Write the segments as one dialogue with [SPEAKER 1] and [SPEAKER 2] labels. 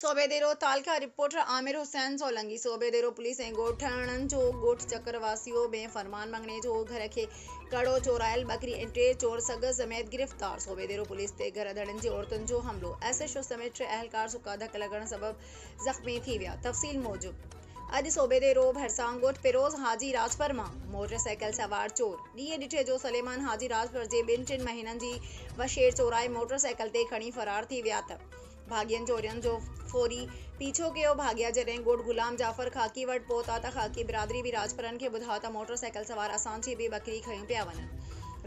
[SPEAKER 1] सोबेदेरो तालका reporter Aamir Hussain Solanki सोबेदेरो police ऐं ॻोठाणनि जो ॻोठ चकरवासियों में फरमान मंगने जो घर के कड़ो चोरायल बकरी ऐं 3 चोर सग समेत गिरफ्तार। सोबेदेरो पुलिस ते घर धड़नि जी औरतुनि जो हमलो। SHO समेत 3 अहलकार सुका धक लगण सबब ज़ख़्मी थी विया। तफ़सील मूजिब अॼु सोबेदेरो भरसां ॻोठ पिरोज़ हाजी राजपर मां मोटरसाइकिल सवार चोर ॾींहुं ॾिठे जो सलेमान हाजी राजपर जे 2-3 महीननि जी वछेर चोराए मोटरसाइकिल ते खणी फरार थी विया त भाॻियनि चोरियुनि जो फौरी पीछो कयो। भाॻिया जॾहिं ॻोठ गुलाम जाफ़र खाकी वटि पहुता त खाकी बिरादरी बि राजपरनि खे ॿुधायो त मोटरसाइकिल सवार असांजी बि बकरी खयूं पिया वञनि।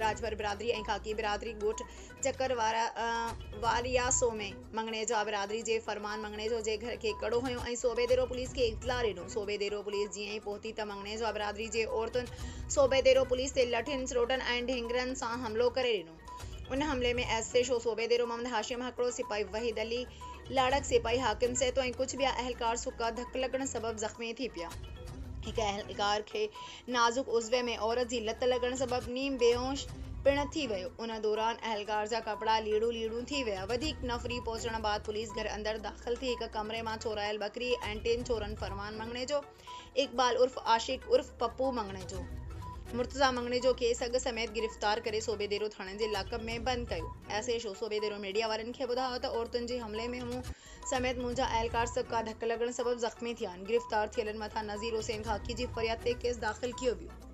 [SPEAKER 1] राजपर बिरादरी ऐं खाकी बिरादरी ॻोठ चकर वारियासो में मंगणे जा बिरादरी जे फरमान मंगणे जो जे घर के कड़ो हुयो ऐं सोबेदेरो पुलिस खे इत्तला ॾिनो। सोबेदेरो पुलिस जीअं ई पहुती त मंगणे जा बिरादरी जे औरतुनि सोबेदेरो पुलिस ते लठियुनि सरोटनि ऐं ढिंगरनि सां हमलो करे ॾिनो। उन हमले में SHO सोबेदेरो मोहम्मद हाशिम हकड़ो, सिपाही वहीद अली लाड़क, सिपाही हाकिम सेतो ऐं कुछ ॿिया अहलकार सुका धक लगण सबब ज़ख़्मी थी पिया। हिक अहलकार खे नाज़ुक उज़्वे में औरत जी लत लगण सबब नीम बेहोश पिण थी वियो। उन दौरान अहलकार जा कपड़ा लीड़ू थी विया। वधीक नफ़री पहुचण बाद पुलिस घर अंदर दाख़िल थी हिक कमरे मां चोरायल बकरी ऐं 3 चोरन फरमान मंगणे जो, इकबाल उर्फ आशिक उर्फ पप्पू मंगणे जो, मुर्तज़ा मंगणे जो के सग समेत गिरफ्तार करे सोबेदेरो थाणे जे लाकअप में बंद कयो। SHO सोबेदेरो मीडिया वारनि खे ॿुधायो त औरतुनि जे हमले में मूं समेत मुंहिंजा अहलकार सुका धक लगण सबब ज़ख़्मी थिया आहिनि। गिरफ्तार थियलनि मथां नज़ीर हुसैन खाकी जी फरियाद ते केस दाख़िल कयो वियो।